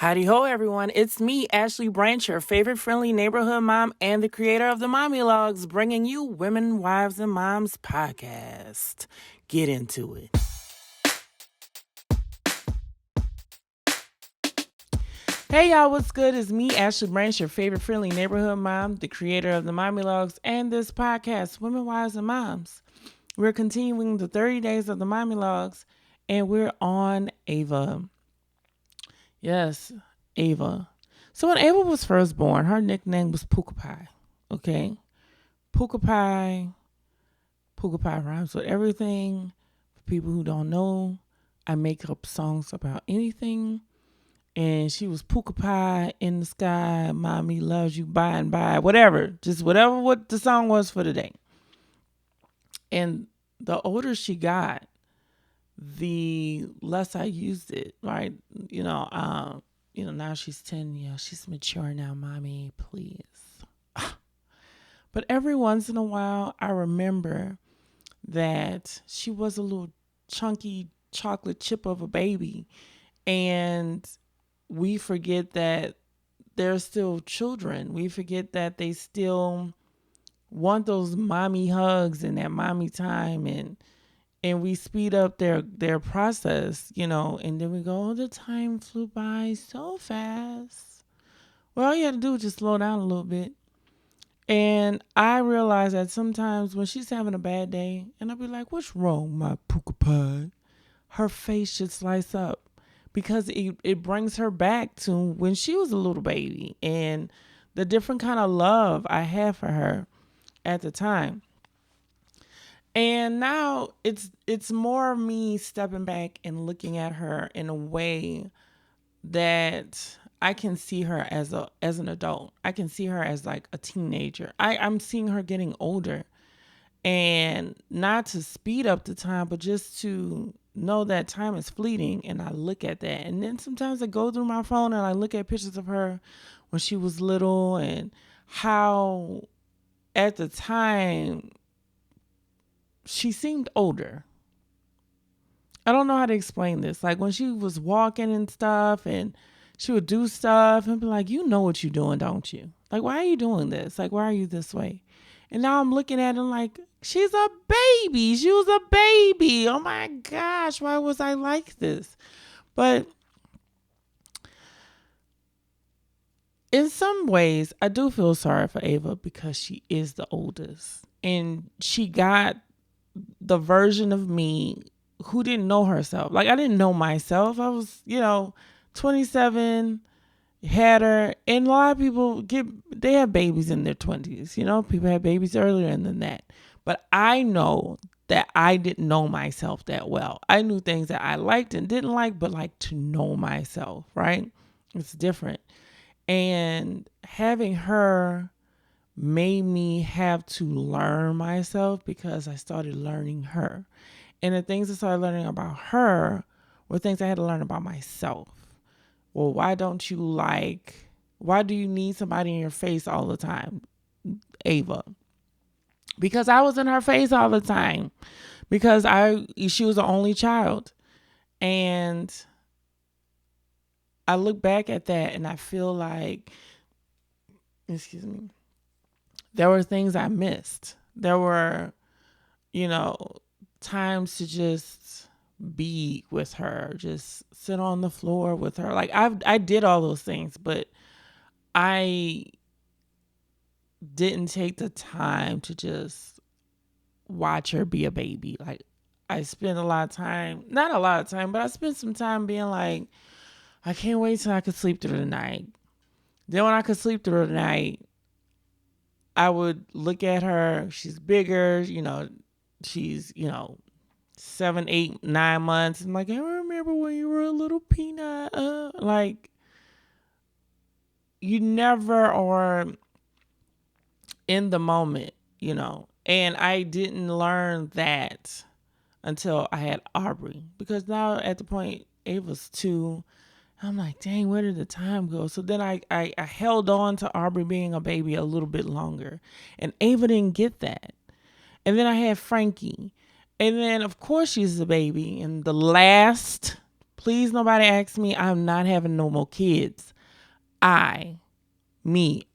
Howdy ho, everyone. It's me, Ashley Branch, your favorite friendly neighborhood mom and the creator of the Mommylogeauxs, bringing you Women, Wives, and Moms podcast. Get into it. Hey, y'all, what's good? It's me, Ashley Branch, your favorite friendly neighborhood mom, the creator of the Mommylogeauxs, and this podcast, Women, Wives, and Moms. We're continuing the 30 days of the Mommylogeauxs, and we're on Ava. Yes, Ava. So when Ava was first born, her nickname was Puka Pie. Okay? Puka Pie. Puka Pie rhymes with everything. For people who don't know, I make up songs about anything. And she was Puka Pie in the sky. Mommy loves you by and by. Whatever. Just whatever what the song was for the day. And the older she got, the less I used it, right? Now she's 10, she's mature now, mommy, please. But every once in a while, I remember that she was a little chunky chocolate chip of a baby. And we forget that they're still children. We forget that they still want those mommy hugs and that mommy time, and we speed up their process, and then we go, oh, the time flew by so fast. Well, all you had to do was just slow down a little bit. And I realized that sometimes when she's having a bad day, and I'll be like, what's wrong, my Puka Pie? Her face just lights up because it brings her back to when she was a little baby and the different kind of love I had for her at the time. And now it's more of me stepping back and looking at her in a way that I can see her as an adult. I can see her as like a teenager. I'm seeing her getting older, and not to speed up the time, but just to know that time is fleeting. And I look at that, and then sometimes I go through my phone and I look at pictures of her when she was little and how at the time she seemed older. I don't know how to explain this. Like when she was walking and stuff and she would do stuff and be like, you know what you're doing, don't you? Like, why are you doing this? Like, why are you this way? And now I'm looking at her like, she's a baby. She was a baby. Oh my gosh, why was I like this? But in some ways, I do feel sorry for Ava because she is the oldest. And she got the version of me who didn't know herself. Like I didn't know myself. I was, 27, had her, and a lot of people they have babies in their 20s. People have babies earlier than that. But I know that I didn't know myself that well. I knew things that I liked and didn't like, but like to know myself, right? It's different. And having her made me have to learn myself because I started learning her. And the things I started learning about her were things I had to learn about myself. Well, why do you need somebody in your face all the time, Ava? Because I was in her face all the time. Because she was the only child. And I look back at that and I feel like, there were things I missed. There were, times to just be with her, just sit on the floor with her. Like I did all those things, but I didn't take the time to just watch her be a baby. Like I spent not a lot of time, but I spent some time being like, I can't wait till I could sleep through the night. Then when I could sleep through the night, I would look at her. She's bigger, she's, 7, 8, 9 months. I'm like, I remember when you were a little peanut. Like, you never are in the moment, And I didn't learn that until I had Aubrey. Because now at the point, Ava's 2. I'm like, dang, where did the time go? So then I held on to Aubrey being a baby a little bit longer. And Ava didn't get that. And then I had Frankie. And then, of course, she's a baby. And the last Please, nobody ask me. I'm not having no more kids. Me,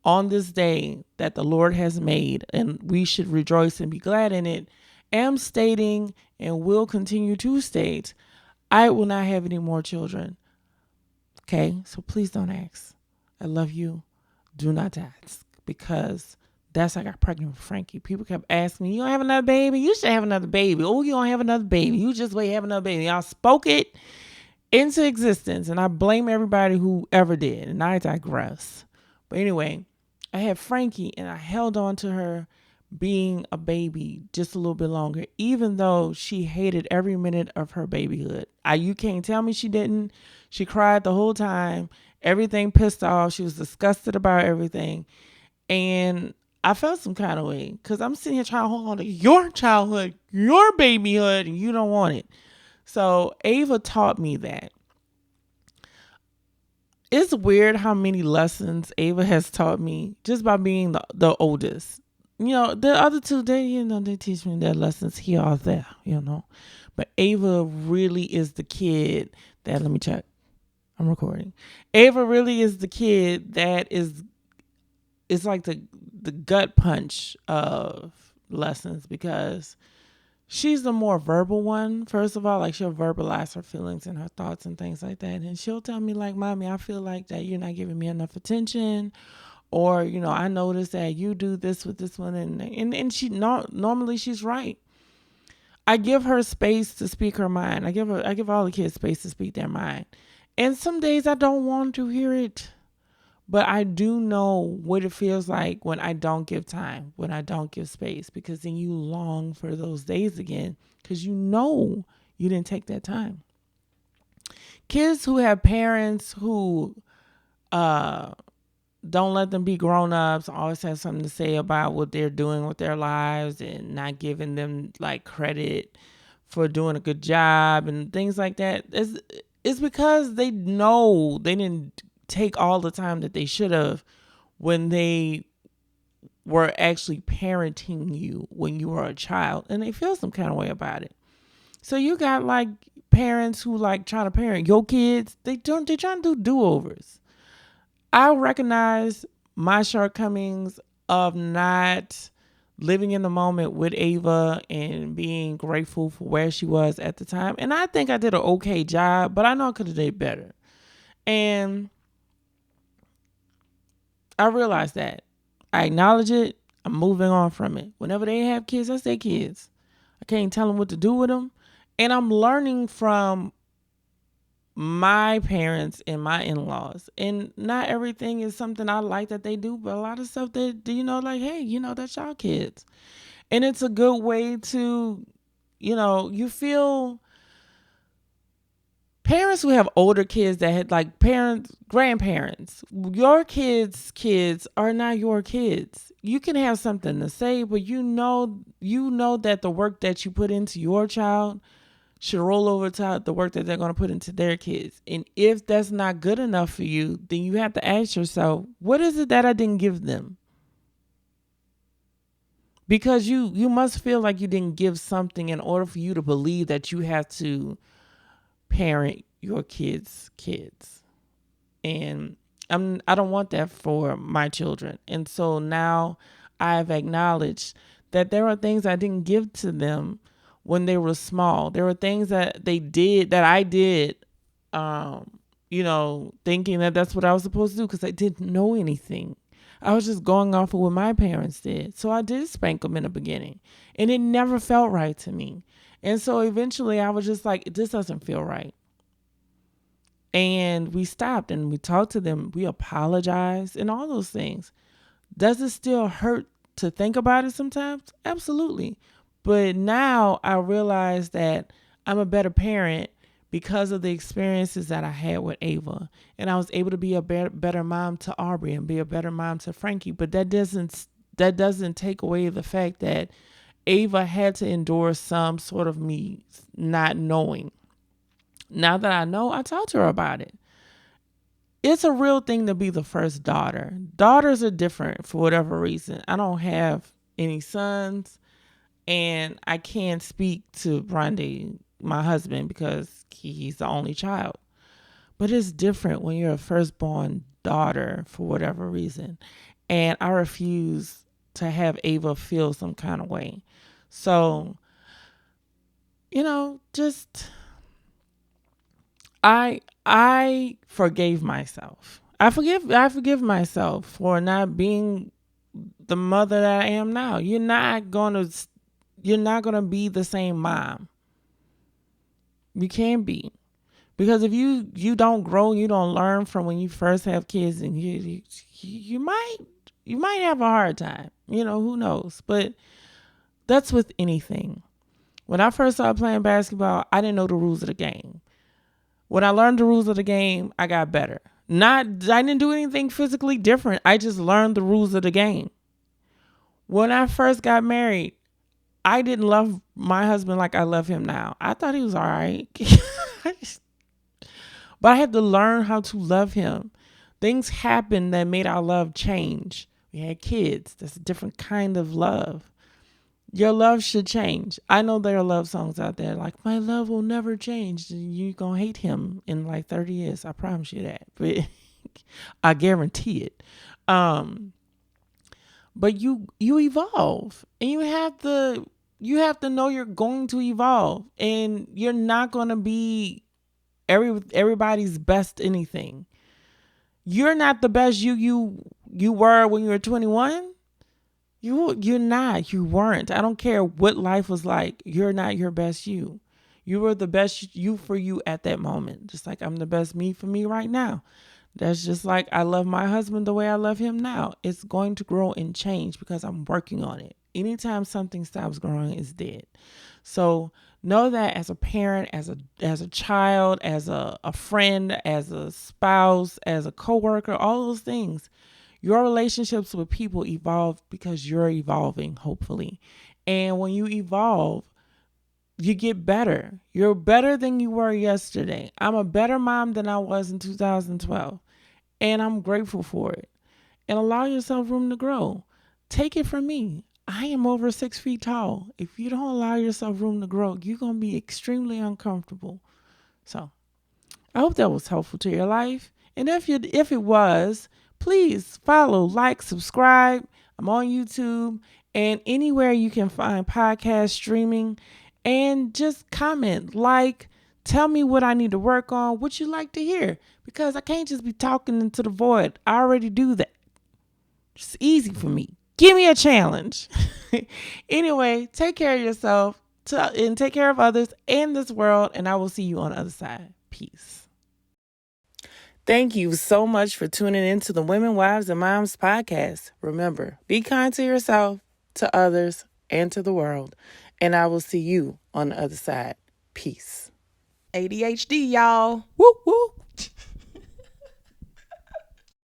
on this day that the Lord has made, and we should rejoice and be glad in it, am stating and will continue to state, I will not have any more children. Okay? So please don't ask. I love you. Do not ask, because that's how I got pregnant with Frankie. People kept asking me, you don't have another baby? You should have another baby. Oh, you don't have another baby. You just wait, have another baby. Y'all spoke it into existence, and I blame everybody who ever did, and I digress. But anyway, I had Frankie, and I held on to her being a baby just a little bit longer, even though she hated every minute of her babyhood. You can't tell me she didn't. She cried the whole time. Everything pissed off. She was disgusted about everything. And I felt some kind of way, because I'm sitting here trying to hold on to your childhood, your babyhood, and you don't want it. So Ava taught me that. It's weird how many lessons Ava has taught me just by being the oldest. The other two, they teach me their lessons here or there, But Ava really is the kid that, let me check. I'm recording. Ava really is the kid that it's like the gut punch of lessons, because she's the more verbal one. First of all, like, she'll verbalize her feelings and her thoughts and things like that. And she'll tell me, like, Mommy, I feel like that you're not giving me enough attention. Or, I noticed that you do this with this one. And she normally she's right. I give her space to speak her mind. I give all the kids space to speak their mind. And some days I don't want to hear it. But I do know what it feels like when I don't give time, when I don't give space, because then you long for those days again, because you didn't take that time. Kids who have parents who don't let them be grown-ups, always have something to say about what they're doing with their lives and not giving them like credit for doing a good job and things like that. It's because they know they didn't take all the time that they should have when they were actually parenting you when you were a child, and they feel some kind of way about it. So you got like parents who like trying to parent your kids. They're trying to do do-overs. I recognize my shortcomings of not living in the moment with Ava and being grateful for where she was at the time. And I think I did an okay job, but I know I could have did better. And I realize that. I acknowledge it. I'm moving on from it. Whenever they have kids, that's their kids. I can't tell them what to do with them. And I'm learning from my parents and my in-laws. And not everything is something I like that they do, but a lot of stuff that, like, hey, that's y'all kids. And it's a good way to, you feel... Parents who have older kids that had like grandparents, your kids' are not your kids. You can have something to say, but you know that the work that you put into your child should roll over to the work that they're going to put into their kids. And if that's not good enough for you, then you have to ask yourself, what is it that I didn't give them? Because you must feel like you didn't give something in order for you to believe that you have to parent your kids. And I don't want that for my children. And so now I've acknowledged that there are things I didn't give to them when they were small. There were things that they did, that I did, thinking that that's what I was supposed to do, because I didn't know anything. I was just going off of what my parents did. So I did spank them in the beginning, and it never felt right to me. And so eventually I was just like, this doesn't feel right. And we stopped and we talked to them. We apologized and all those things. Does it still hurt to think about it sometimes? Absolutely. But now I realize that I'm a better parent because of the experiences that I had with Ava. And I was able to be a better mom to Aubrey and be a better mom to Frankie. But that doesn't take away the fact that Ava had to endure some sort of me not knowing. Now that I know, I talked to her about it. It's a real thing to be the first daughter. Daughters are different for whatever reason. I don't have any sons, and I can't speak to Brande my husband because he's the only child. But it's different when you're a firstborn daughter for whatever reason. And I refuse to have Ava feel some kind of way. So, just I forgave myself. I forgive myself for not being the mother that I am now. You're not gonna be the same mom. You can't be. Because if you don't grow, you don't learn from when you first have kids, and you might have a hard time. Who knows? But that's with anything. When I first started playing basketball, I didn't know the rules of the game. When I learned the rules of the game, I got better. I didn't do anything physically different. I just learned the rules of the game. When I first got married, I didn't love my husband like I love him now. I thought he was all right. But I had to learn how to love him. Things happened that made our love change. We had kids. That's a different kind of love. Your love should change. I know there are love songs out there like, my love will never change. You're going to hate him in like 30 years. I promise you that. But I guarantee it. But you evolve, and you have to know you're going to evolve, and you're not going to be everybody's best anything. You're not the best you were when you were 21. You're not. You weren't. I don't care what life was like. You're not your best you. You were the best you for you at that moment. Just like I'm the best me for me right now. That's just like I love my husband the way I love him now. It's going to grow and change because I'm working on it. Anytime something stops growing, it's dead. So know that as a parent, as a child, as a friend, as a spouse, as a coworker, all those things, your relationships with people evolve because you're evolving, hopefully. And when you evolve, you get better. You're better than you were yesterday. I'm a better mom than I was in 2012. And I'm grateful for it. And allow yourself room to grow. Take it from me. I am over 6 feet tall. If you don't allow yourself room to grow, you're going to be extremely uncomfortable. So I hope that was helpful to your life. And if it was, please follow, like, subscribe. I'm on YouTube and anywhere you can find podcast streaming. And just comment, tell me what I need to work on, what you like to hear. Because I can't just be talking into the void. I already do that. It's easy for me. Give me a challenge. Anyway, take care of yourself and take care of others and this world. And I will see you on the other side. Peace. Thank you so much for tuning in to the Women, Wives, and Moms podcast. Remember, be kind to yourself, to others, and to the world. And I will see you on the other side. Peace. ADHD, y'all. Woo, woo.